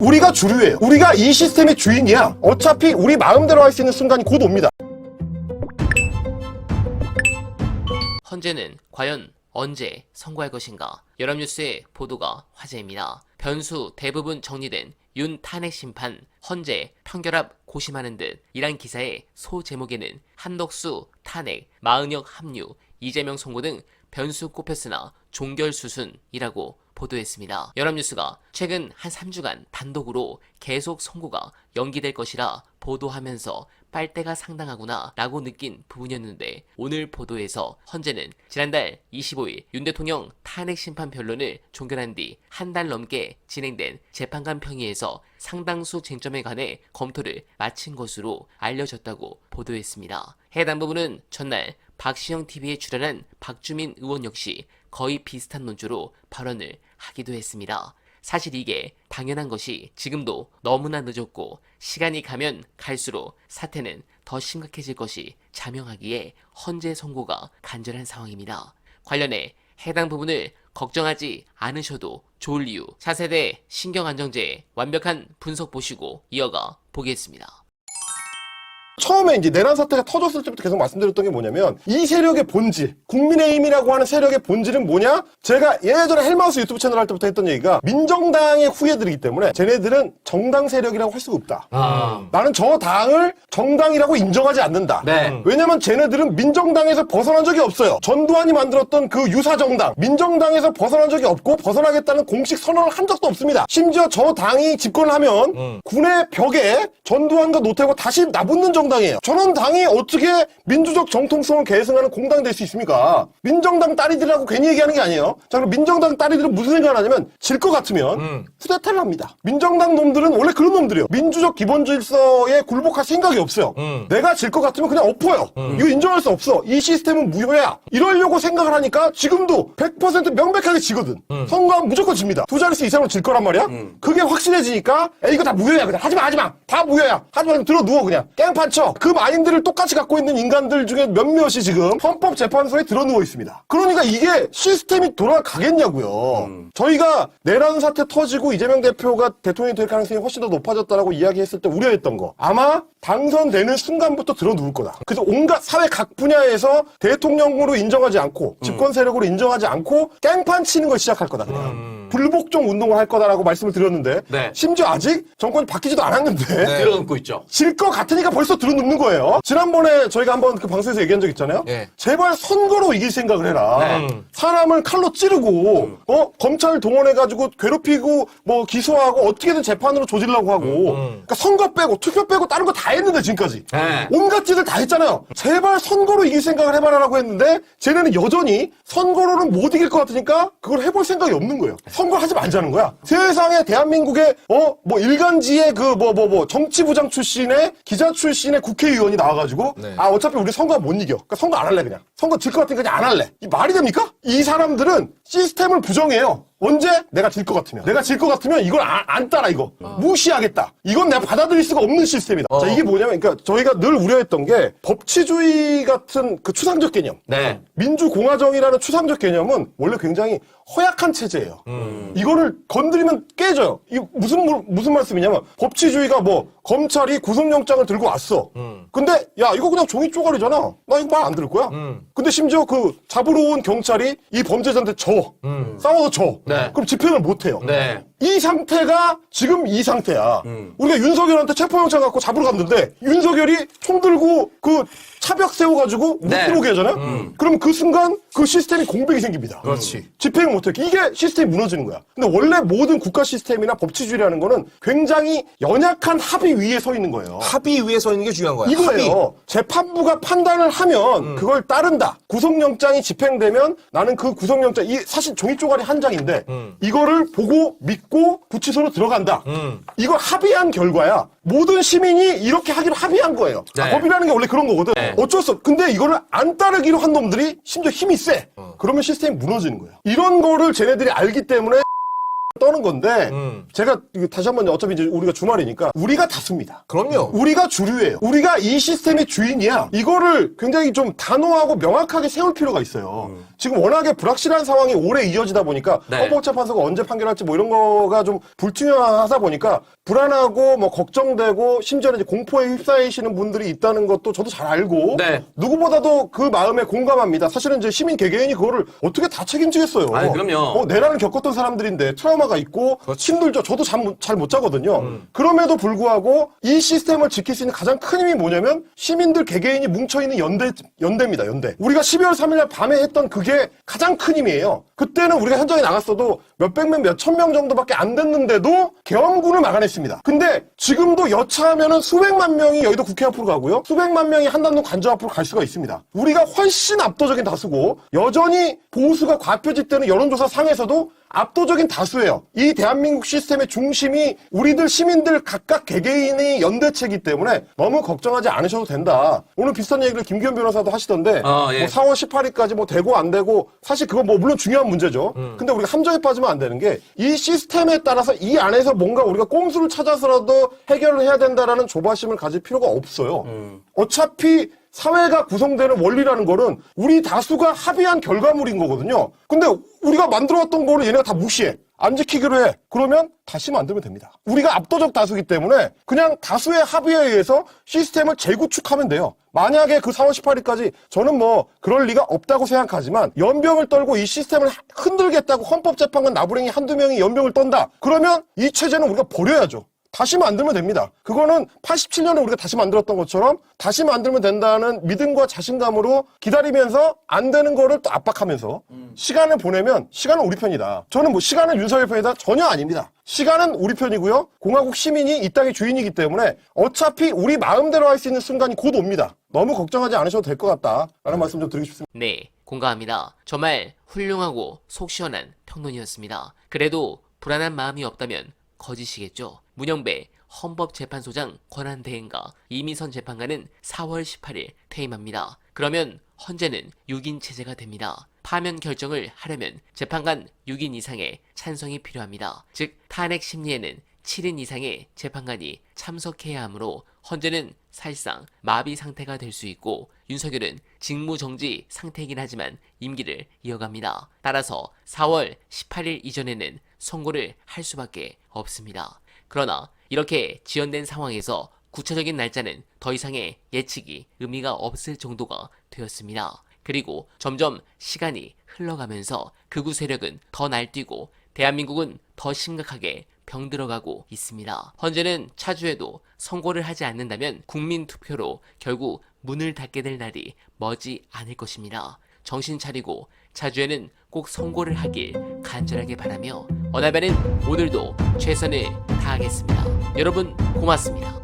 우리가 주류예요. 우리가 이 시스템의 주인이야. 어차피 우리 마음대로 할 수 있는 순간이 곧 옵니다. 헌재는 과연 언제 선고할 것인가? 연합뉴스의 보도가 화제입니다. 변수 대부분 정리된 윤 탄핵 심판, 헌재 판결 앞 고심하는 듯 이란 기사의 소제목에는 한덕수 탄핵, 마은혁 합류, 이재명 송고 등 변수 꼽혔으나 종결수순이라고 보도했습니다. 연합뉴스가 최근 한 3주간 단독으로 계속 선고가 연기될 것이라 보도하면서 빨대가 상당하구나 라고 느낀 부분이었는데, 오늘 보도에서 헌재는 지난달 25일 윤 대통령 탄핵 심판 변론을 종결한 뒤 한 달 넘게 진행된 재판관 평의에서 상당수 쟁점에 관해 검토를 마친 것으로 알려졌다고 보도했습니다. 해당 부분은 전날 박시영 TV에 출연한 박주민 의원 역시 거의 비슷한 논조로 발언을 하기도 했습니다. 사실 이게 당연한 것이 지금도 너무나 늦었고 시간이 가면 갈수록 사태는 더 심각해질 것이 자명하기에 헌재 선고가 간절한 상황입니다. 관련해 해당 부분을 걱정하지 않으셔도 좋을 이유, 차세대 신경안정제의 완벽한 분석 보시고 이어가 보겠습니다. 처음에 이제 내란 사태가 터졌을 때부터 계속 말씀드렸던 게 뭐냐면, 이 세력의 본질, 국민의힘이라고 하는 세력의 본질은 뭐냐? 제가 예전에 헬마우스 유튜브 채널 할 때부터 했던 얘기가, 민정당의 후예들이기 때문에 쟤네들은 정당 세력이라고 할 수가 없다. 나는 저 당을 정당이라고 인정하지 않는다. 네. 왜냐면 쟤네들은 민정당에서 벗어난 적이 없어요. 전두환이 만들었던 그 유사정당, 민정당에서 벗어난 적이 없고 벗어나겠다는 공식 선언을 한 적도 없습니다. 심지어 저 당이 집권을 하면 군의 벽에 전두환과 노태우가 다시 나붙는 정당이에요. 저런 당이 어떻게 민주적 정통성을 계승하는 공당이 될 수 있습니까? 민정당 딸이들이라고 괜히 얘기하는 게 아니에요. 자, 그럼 민정당 딸이들은 무슨 생각을 하냐면, 질 것 같으면 쿠데타를 합니다. 민정당 놈들은 원래 그런 놈들이에요. 민주적 기본 질서에 굴복할 생각이 없어요. 내가 질 것 같으면 그냥 엎어요. 이거 인정할 수 없어. 이 시스템은 무효야. 이러려고 생각을 하니까 지금도 100% 명백하게 지거든. 선거하면 무조건 집니다. 두 자릿수 이상으로 질 거란 말이야. 그게 확실해지니까 야, 이거 다 무효야. 그냥 하지마. 다 무효야. 하지마. 들어 누워 그냥. 깽판 쳐. 그 마인드를 똑같이 갖고 있는 인간들 중에 몇몇이 지금 헌법재판소에 들어누워 있습니다. 그러니까 이게 시스템이 돌아가겠냐고요. 저희가 내란 사태 터지고 이재명 대표가 대통령이 될 가능성이 훨씬 더 높아졌다라고 이야기했을 때 우려했던 거, 아마 당선되는 순간부터 들어누울 거다. 그래서 온갖 사회 각 분야에서 대통령으로 인정하지 않고 집권 세력으로 인정하지 않고 깽판 치는 걸 시작할 거다. 그냥 불복종 운동을 할 거다라고 말씀을 드렸는데, 네. 심지어 아직 정권이 바뀌지도 않았는데 들어눕고 있죠. 질 것 같으니까 벌써 들어눕는 거예요. 지난번에 저희가 한번 그 방송에서 얘기한 적 있잖아요. 네. 제발 선거로 이길 생각을 해라. 네. 사람을 칼로 찌르고 검찰 동원해가지고 괴롭히고 뭐 기소하고 어떻게든 재판으로 조지려고 하고 그러니까 선거 빼고 투표 빼고 다른 거 다 했는데 지금까지 네. 온갖 짓을 다 했잖아요. 제발 선거로 이길 생각을 해봐라라고 했는데 쟤네는 여전히 선거로는 못 이길 것 같으니까 그걸 해볼 생각이 없는 거예요. 선거를 하지 말자는 거야. 세상에 대한민국의 뭐 일간지의 그 정치부장 출신의 기자 출신의 국회의원이 나와가지고 어차피 우리 선거 못 이겨. 그러니까 선거 안 할래 그냥. 선거 질 것 같으니까 그냥 안 할래. 이 말이 됩니까? 이 사람들은 시스템을 부정해요. 언제? 내가 질 것 같으면. 내가 질 것 같으면 이걸 안 따라 이거. 무시하겠다. 이건 내가 받아들일 수가 없는 시스템이다. 자, 이게 뭐냐면, 그러니까 저희가 늘 우려했던 게 법치주의 같은 그 추상적 개념. 네. 민주공화정이라는 추상적 개념은 원래 굉장히 허약한 체제예요. 이거를 건드리면 깨져요. 이 무슨 말씀이냐면, 법치주의가 검찰이 구속영장을 들고 왔어. 근데 야, 이거 그냥 종이 쪼가리잖아. 나 이거 말 안 들을 거야. 근데 심지어 그 잡으러 온 경찰이 이 범죄자한테 싸워서 져. 네. 그럼 집행을 못 해요. 네. 이 상태가 지금 이 상태야. 우리가 윤석열한테 체포영장 갖고 잡으러 갔는데 윤석열이 총 들고 그 차벽 세워가지고 못 네. 들어오게 하잖아요. 그럼 그 순간 그 시스템이 공백이 생깁니다. 그렇지. 집행을 못해. 이게 시스템이 무너지는 거야. 근데 원래 모든 국가 시스템이나 법치주의라는 거는 굉장히 연약한 합의 위에 서 있는 거예요. 합의 위에 서 있는 게 중요한 거야. 이거예요. 재판부가 판단을 하면 그걸 따른다. 구속영장이 집행되면 나는 그 구속영장, 이 사실 종이 쪼가리 한 장인데 이거를 보고 믿고 구치소로 들어간다. 이걸 합의한 결과야. 모든 시민이 이렇게 하기로 합의한 거예요. 네. 법이라는 게 원래 그런 거거든. 네. 어쩔 수 없어. 근데 이거를 안 따르기로 한 놈들이 심지어 힘이 세. 그러면 시스템이 무너지는 거예요. 이런 거를 쟤네들이 알기 때문에 떠는 건데 제가 이거 다시 한번 어차피 이제 우리가 주말이니까 우리가 다수입니다. 그럼요. 우리가 주류예요. 우리가 이 시스템의 주인이야. 이거를 굉장히 좀 단호하고 명확하게 세울 필요가 있어요. 지금 워낙에 불확실한 상황이 오래 이어지다 보니까 네. 헌법재판소가 언제 판결할지 뭐 이런 거가 좀 불투명하다 보니까 불안하고 뭐 걱정되고 심지어는 이제 공포에 휩싸이시는 분들이 있다는 것도 저도 잘 알고 네. 누구보다도 그 마음에 공감합니다. 사실은 이제 시민 개개인이 그거를 어떻게 다 책임지겠어요. 아니, 그럼요. 내란을 겪었던 사람들인데 트라우마가 있고 힘들죠. 저도 잘 못 자거든요. 그럼에도 불구하고 이 시스템을 지킬 수 있는 가장 큰 힘이 뭐냐면 시민들 개개인이 뭉쳐있는 연대입니다. 연대. 우리가 12월 3일날 밤에 했던 그게 가장 큰 힘이에요. 그때는 우리가 현장에 나갔어도 몇백 명, 몇천 명 정도밖에 안 됐는데도 계엄군을 막아냈습니다. 근데 지금도 여차하면은 수백만 명이 여의도 국회 앞으로 가고요. 수백만 명이 한남동 관저 앞으로 갈 수가 있습니다. 우리가 훨씬 압도적인 다수고 여전히 보수가 과표집되는 여론조사 상에서도 압도적인 다수예요. 이 대한민국 시스템의 중심이 우리들 시민들 각각 개개인의 연대체이기 때문에 너무 걱정하지 않으셔도 된다. 오늘 비슷한 얘기를 김기현 변호사도 하시던데 예. 뭐 4월 18일까지 뭐 되고 안 되고 사실 그건 뭐 물론 중요한 문제죠. 근데 우리가 함정에 빠지면 안 되는 게 이 시스템에 따라서 이 안에서 뭔가 우리가 꼼수를 찾아서라도 해결을 해야 된다라는 조바심을 가질 필요가 없어요. 어차피 사회가 구성되는 원리라는 거는 우리 다수가 합의한 결과물인 거거든요. 근데 우리가 만들어왔던 거를 얘네가 다 무시해. 안 지키기로 해. 그러면 다시 만들면 됩니다. 우리가 압도적 다수기 때문에 그냥 다수의 합의에 의해서 시스템을 재구축하면 돼요. 만약에 그 4월 18일까지 저는 뭐 그럴 리가 없다고 생각하지만 연병을 떨고 이 시스템을 흔들겠다고 헌법재판관 나부랭이 한두 명이 연병을 떤다. 그러면 이 체제는 우리가 버려야죠. 다시 만들면 됩니다. 그거는 87년에 우리가 다시 만들었던 것처럼 다시 만들면 된다는 믿음과 자신감으로 기다리면서 안 되는 거를 또 압박하면서 시간을 보내면 시간은 우리 편이다. 저는 뭐 시간은 윤석열 편이다? 전혀 아닙니다. 시간은 우리 편이고요. 공화국 시민이 이 땅의 주인이기 때문에 어차피 우리 마음대로 할 수 있는 순간이 곧 옵니다. 너무 걱정하지 않으셔도 될 것 같다라는 말씀 좀 드리고 싶습니다. 네, 공감합니다. 정말 훌륭하고 속 시원한 평론이었습니다. 그래도 불안한 마음이 없다면 거짓이겠죠. 문영배 헌법재판소장 권한대행과 이미선 재판관은 4월 18일 퇴임합니다. 그러면 헌재는 6인 체제가 됩니다. 파면 결정을 하려면 재판관 6인 이상의 찬성이 필요합니다. 즉 탄핵 심리에는 7인 이상의 재판관이 참석해야 하므로 헌재는 사실상 마비 상태가 될 수 있고 윤석열은 직무정지 상태이긴 하지만 임기를 이어갑니다. 따라서 4월 18일 이전에는 선고를 할 수밖에 없습니다. 그러나 이렇게 지연된 상황에서 구체적인 날짜는 더 이상의 예측이 의미가 없을 정도가 되었습니다. 그리고 점점 시간이 흘러가면서 극우 세력은 더 날뛰고 대한민국은 더 심각하게 병들어가고 있습니다. 헌재는 차주에도 선고를 하지 않는다면 국민투표로 결국 문을 닫게 될 날이 머지 않을 것입니다. 정신 차리고 차주에는 꼭 선고를 하길 간절하게 바라며 어나베는 오늘도 최선을 다하겠습니다. 여러분 고맙습니다.